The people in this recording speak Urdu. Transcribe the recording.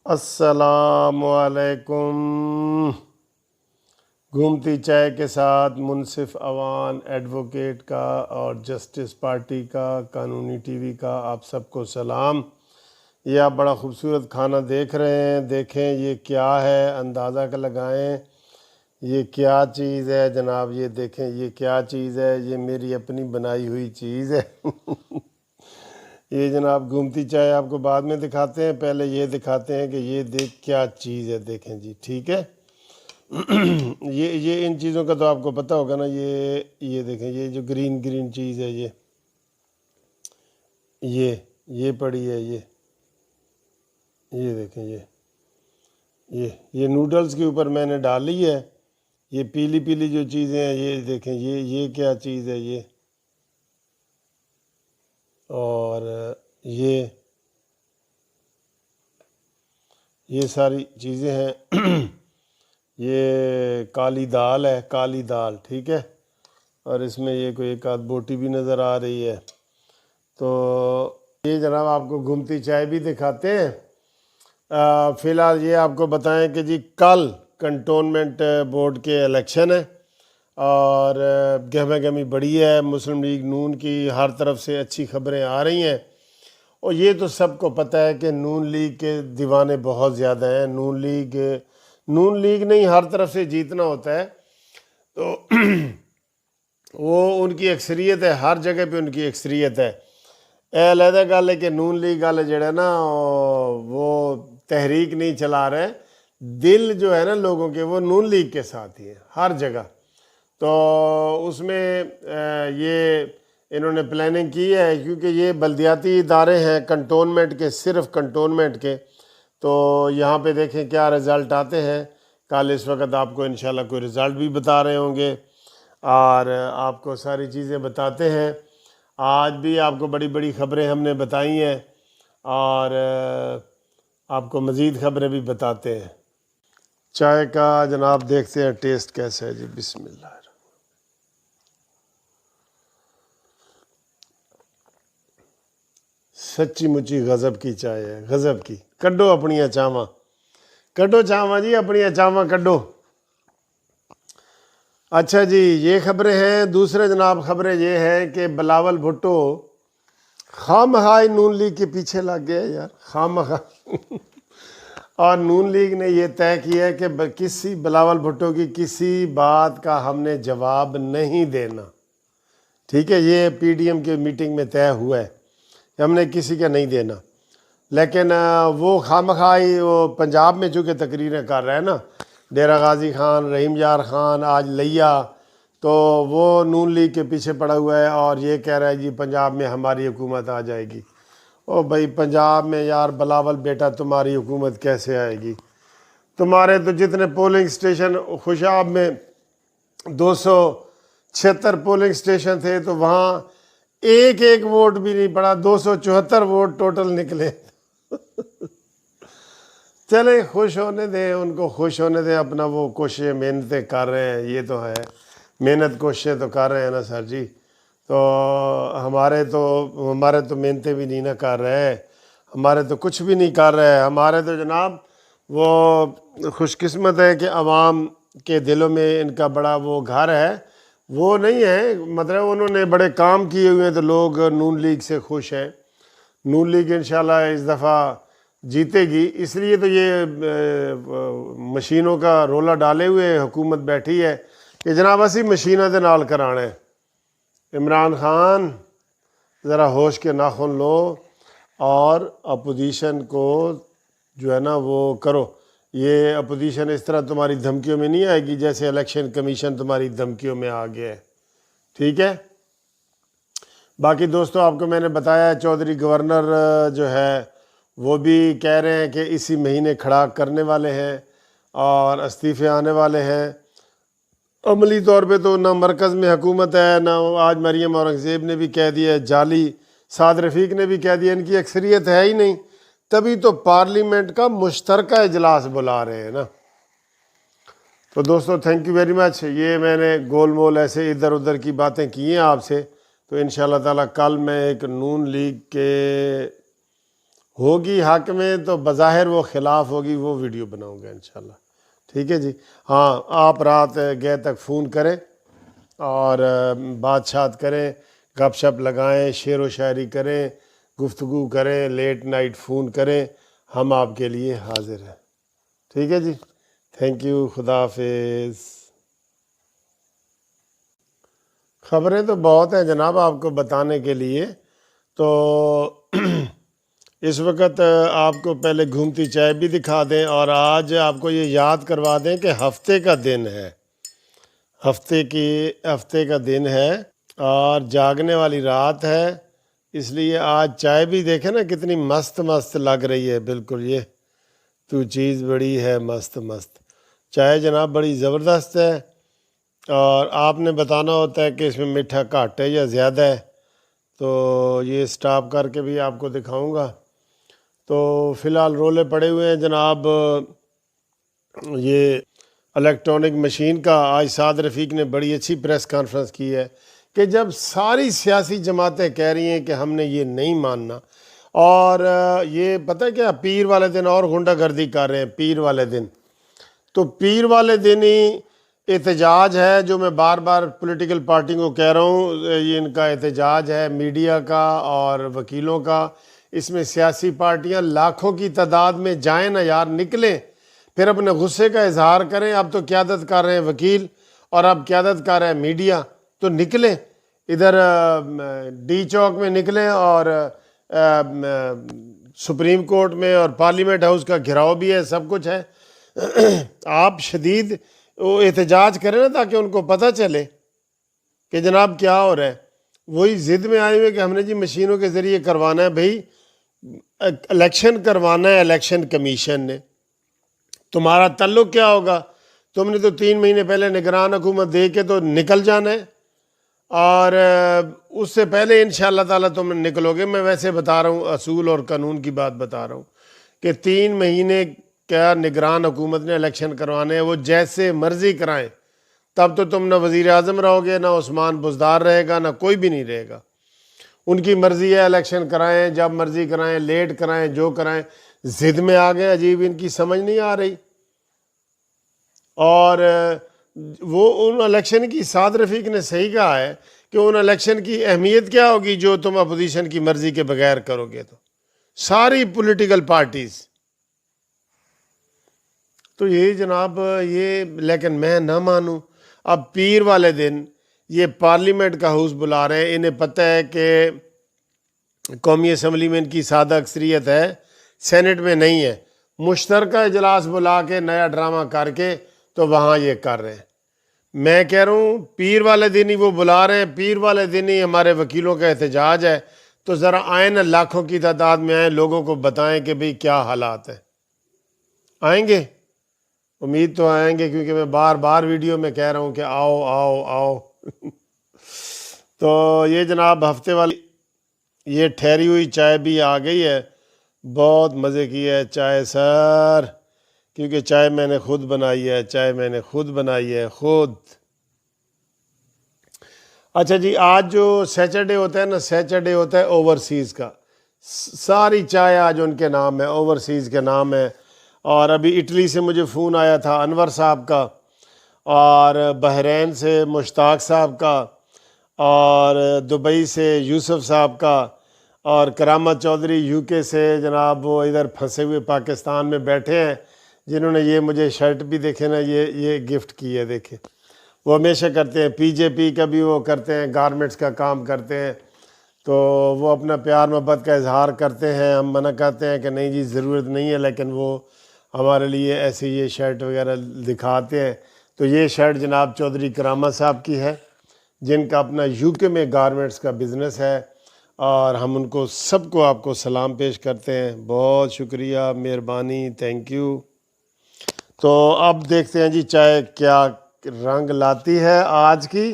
السلام علیکم۔ گھومتی چائے کے ساتھ منصف عوان ایڈوکیٹ کا اور جسٹس پارٹی کا قانونی ٹی وی کا آپ سب کو سلام۔ یہ آپ بڑا خوبصورت کھانا دیکھ رہے ہیں، دیکھیں یہ کیا ہے، اندازہ کا لگائیں یہ کیا چیز ہے جناب۔ یہ دیکھیں یہ کیا چیز ہے، یہ میری اپنی بنائی ہوئی چیز ہے۔ یہ جناب گھومتی چائے آپ کو بعد میں دکھاتے ہیں، پہلے یہ دکھاتے ہیں کہ یہ دیکھ کیا چیز ہے۔ دیکھیں جی، ٹھیک ہے۔ یہ ان چیزوں کا تو آپ کو پتہ ہوگا نا۔ یہ دیکھیں، یہ جو گرین چیز ہے، یہ پڑی ہے، یہ دیکھیں، یہ نوڈلز کے اوپر میں نے ڈالی ہے۔ یہ پیلی جو چیزیں ہیں، یہ دیکھیں یہ کیا چیز ہے یہ، اور یہ ساری چیزیں ہیں۔ یہ کالی دال ہے، کالی دال، ٹھیک ہے، اور اس میں یہ کوئی ایک آدھ بوٹی بھی نظر آ رہی ہے۔ تو یہ جناب آپ کو گھومتی چائے بھی دکھاتے ہیں۔ فی الحال یہ آپ کو بتائیں کہ جی کل کنٹونمنٹ بورڈ کے الیکشن ہے اور گہما گہمی بڑی ہے۔ مسلم لیگ نون کی ہر طرف سے اچھی خبریں آ رہی ہیں، اور یہ تو سب کو پتہ ہے کہ نون لیگ کے دیوانے بہت زیادہ ہیں۔ نون لیگ نہیں، ہر طرف سے جیتنا ہوتا ہے، تو وہ ان کی اکثریت ہے، ہر جگہ پہ ان کی اکثریت ہے۔ اے علیحدہ گل ہے کہ نون لیگ والے جڑے نا وہ تحریک نہیں چلا رہے، دل جو ہے نا لوگوں کے وہ نون لیگ کے ساتھ ہی ہیں ہر جگہ۔ تو اس میں یہ انہوں نے پلاننگ کی ہے، کیونکہ یہ بلدیاتی ادارے ہیں کنٹونمنٹ کے، صرف کنٹونمنٹ کے۔ تو یہاں پہ دیکھیں کیا رزلٹ آتے ہیں۔ کل اس وقت آپ کو انشاءاللہ کوئی رزلٹ بھی بتا رہے ہوں گے، اور آپ کو ساری چیزیں بتاتے ہیں۔ آج بھی آپ کو بڑی خبریں ہم نے بتائی ہیں، اور آپ کو مزید خبریں بھی بتاتے ہیں۔ چائے کا جناب دیکھتے ہیں ٹیسٹ کیسا ہے جی، بسم اللہ۔ سچی مچی غضب کی چائے ہے، غضب کی۔ کڈو اپنی چاواں، کڈو چاواں جی، اپنی چاواں کڈو۔ اچھا جی، یہ خبریں ہیں۔ دوسرے جناب خبریں یہ ہیں کہ بلاول بھٹو خواہ مخواہ نون لیگ کے پیچھے لگ گئے یار، خواہ مخواہ۔ اور نون لیگ نے یہ طے کیا ہے کہ کسی بلاول بھٹو کی کسی بات کا ہم نے جواب نہیں دینا، ٹھیک ہے۔ یہ پی ڈی ایم کی میٹنگ میں طے ہوا ہے کہ ہم نے کسی کا نہیں دینا۔ لیکن وہ خواہ مخواہ وہ پنجاب میں چونکہ تقریریں کر رہے ہیں نا، ڈیرہ غازی خان، رحیم یار خان، آج لیا، تو وہ نون لیگ کے پیچھے پڑا ہوا ہے اور یہ کہہ رہا ہے جی پنجاب میں ہماری حکومت آ جائے گی۔ او بھائی پنجاب میں یار بلاول بیٹا تمہاری حکومت کیسے آئے گی؟ تمہارے تو جتنے پولنگ سٹیشن خوشاب میں 276 پولنگ سٹیشن تھے، تو وہاں ایک ووٹ بھی نہیں پڑا، 274 ووٹ ٹوٹل نکلے۔ چلیں خوش ہونے دیں ان کو، خوش ہونے دیں، اپنا وہ کوششیں محنتیں کر رہے ہیں، یہ تو ہے، محنت کوششیں تو کر رہے ہیں نا سر جی۔ تو ہمارے تو محنتیں بھی نہیں نہ کر رہے، ہمارے تو کچھ بھی نہیں کر رہے۔ ہمارے تو جناب وہ خوش قسمت ہے کہ عوام کے دلوں میں ان کا بڑا وہ گھر ہے، وہ نہیں ہے، مطلب انہوں نے بڑے کام کیے ہوئے ہیں، تو لوگ نون لیگ سے خوش ہیں۔ نون لیگ انشاءاللہ اس دفعہ جیتے گی، اس لیے تو یہ مشینوں کا رولا ڈالے ہوئے حکومت بیٹھی ہے کہ جناب اسی مشینوں دے نال کرانا ہے۔ عمران خان ذرا ہوش کے ناخن لو اور اپوزیشن کو جو ہے نا وہ کرو۔ یہ اپوزیشن اس طرح تمہاری دھمکیوں میں نہیں آئے گی جیسے الیکشن کمیشن تمہاری دھمکیوں میں آ گیا ہے، ٹھیک ہے۔ باقی دوستو آپ کو میں نے بتایا چودھری گورنر جو ہے وہ بھی کہہ رہے ہیں کہ اسی مہینے کھڑا کرنے والے ہیں اور استعفے آنے والے ہیں۔ عملی طور پہ تو نہ مرکز میں حکومت ہے، نہ آج مریم اورنگزیب نے بھی کہہ دیا ہے، جعلی سعد رفیق نے بھی کہہ دیا، ان کی اکثریت ہے ہی نہیں، تبھی تو پارلیمنٹ کا مشترکہ اجلاس بلا رہے ہیں نا۔ تو دوستو تھینک یو ویری مچ۔ یہ میں نے گول مول ایسے ادھر ادھر کی باتیں کی ہیں آپ سے، تو انشاءاللہ تعالی کل میں ایک نون لیگ کے ہوگی حق میں تو بظاہر وہ خلاف ہوگی، وہ ویڈیو بناؤں گا انشاءاللہ، ٹھیک ہے جی۔ ہاں آپ رات گئے تک فون کریں اور بات شات کریں، گپ شپ لگائیں، شعر و شاعری کریں، گفتگو کریں، لیٹ نائٹ فون کریں، ہم آپ کے لیے حاضر ہیں، ٹھیک ہے جی۔ تھینک یو، خدا حافظ۔ خبریں تو بہت ہیں جناب آپ کو بتانے کے لیے، تو اس وقت آپ کو پہلے گھومتی چائے بھی دکھا دیں، اور آج آپ کو یہ یاد کروا دیں کہ ہفتے کا دن ہے، ہفتے کا دن ہے اور جاگنے والی رات ہے، اس لیے آج چائے بھی دیکھیں نا کتنی مست مست لگ رہی ہے، بالکل یہ تو چیز بڑی ہے مست مست چائے جناب، بڑی زبردست ہے۔ اور آپ نے بتانا ہوتا ہے کہ اس میں میٹھا گھٹ ہے یا زیادہ ہے، تو یہ سٹاپ کر کے بھی آپ کو دکھاؤں گا۔ تو فی الحال رولے پڑے ہوئے ہیں جناب، یہ الیکٹرانک مشین کا آج سعد رفیق نے بڑی اچھی پریس کانفرنس کی ہے کہ جب ساری سیاسی جماعتیں کہہ رہی ہیں کہ ہم نے یہ نہیں ماننا، اور یہ پتہ ہے کیا، پیر والے دن اور غنڈہ گردی کر رہے ہیں، پیر والے دن، تو پیر والے دن ہی احتجاج ہے، جو میں بار بار پولیٹیکل پارٹی کو کہہ رہا ہوں، یہ ان کا احتجاج ہے، میڈیا کا اور وکیلوں کا۔ اس میں سیاسی پارٹیاں لاکھوں کی تعداد میں جائیں نا یار، نکلیں، پھر اپنے غصے کا اظہار کریں۔ اب تو قیادت کر رہے ہیں وکیل اور اب قیادت کر رہا ہے میڈیا، تو نکلیں ادھر، ڈی چوک میں نکلیں، اور سپریم کورٹ میں اور پارلیمنٹ ہاؤس کا گھیراؤ بھی ہے، سب کچھ ہے۔ آپ شدید وہ احتجاج کریں نا، تاکہ ان کو پتہ چلے کہ جناب کیا ہو رہا ہے۔ وہی ضد میں آئے ہوئے کہ ہم نے جی مشینوں کے ذریعے کروانا ہے، بھائی الیکشن کروانا ہے الیکشن کمیشن نے، تمہارا تعلق کیا ہوگا؟ تم نے تو 3 مہینے پہلے نگران حکومت دے کے تو نکل جانا ہے، اور اس سے پہلے انشاءاللہ تعالیٰ تم نکلو گے۔ میں ویسے بتا رہا ہوں، اصول اور قانون کی بات بتا رہا ہوں کہ 3 مہینے کیا نگران حکومت نے الیکشن کروانے ہیں، وہ جیسے مرضی کرائیں، تب تو تم نہ وزیر اعظم رہو گے، نہ عثمان بزدار رہے گا، نہ کوئی بھی نہیں رہے گا۔ ان کی مرضی ہے، الیکشن کرائیں جب مرضی کرائیں، لیٹ کرائیں، جو کرائیں، ضد میں آ گئے، عجیب ان کی سمجھ نہیں آ رہی۔ اور وہ ان الیکشن کی، سعد رفیق نے صحیح کہا ہے کہ ان الیکشن کی اہمیت کیا ہوگی جو تم اپوزیشن کی مرضی کے بغیر کرو گے، تو ساری پولیٹیکل پارٹیز، تو یہی جناب یہ، لیکن میں نہ مانوں۔ اب پیر والے دن یہ پارلیمنٹ کا ہاؤس بلا رہے ہیں، انہیں پتہ ہے کہ قومی اسمبلی میں ان کی سادہ اکثریت ہے، سینٹ میں نہیں ہے، مشترکہ اجلاس بلا کے نیا ڈرامہ کر کے تو وہاں یہ کر رہے ہیں۔ میں کہہ رہا ہوں پیر والے دن ہی وہ بلا رہے ہیں، پیر والے دن ہی ہمارے وکیلوں کا احتجاج ہے، تو ذرا آئیں نا، لاکھوں کی تعداد میں آئیں، لوگوں کو بتائیں کہ بھئی کیا حالات ہیں۔ آئیں گے؟ امید تو آئیں گے، کیونکہ میں بار بار ویڈیو میں کہہ رہا ہوں کہ آؤ آؤ آؤ۔ تو یہ جناب ہفتے والی یہ ٹھہری ہوئی چائے بھی آ گئی ہے، بہت مزے کی ہے چائے سر، کیونکہ چائے میں نے خود بنائی ہے، چائے میں نے خود بنائی ہے، خود۔ اچھا جی، آج جو سیچرڈے ہوتا ہے نا، سیچرڈے ہوتا ہے اوورسیز کا، ساری چائے آج ان کے نام ہے، اوورسیز کے نام ہے۔ اور ابھی اٹلی سے مجھے فون آیا تھا انور صاحب کا، اور بحرین سے مشتاق صاحب کا، اور دبئی سے یوسف صاحب کا، اور کرامت چودھری یو کے سے جناب، وہ ادھر پھنسے ہوئے پاکستان میں بیٹھے ہیں، جنہوں نے یہ مجھے شرٹ بھی دیکھے نا، یہ گفٹ کی ہے، دیکھیں وہ ہمیشہ کرتے ہیں، پی جے پی کا بھی وہ کرتے ہیں، گارمنٹس کا کام کرتے ہیں، تو وہ اپنا پیار محبت کا اظہار کرتے ہیں، ہم منع کرتے ہیں کہ نہیں جی ضرورت نہیں ہے، لیکن وہ ہمارے لیے ایسے یہ شرٹ وغیرہ دکھاتے ہیں۔ تو یہ شرٹ جناب چودھری کرامت صاحب کی ہے، جن کا اپنا یو کے میں گارمنٹس کا بزنس ہے، اور ہم ان کو سب کو آپ کو سلام پیش کرتے ہیں، بہت شکریہ، مہربانی، تھینک یو۔ تو اب دیکھتے ہیں جی چائے کیا رنگ لاتی ہے آج کی۔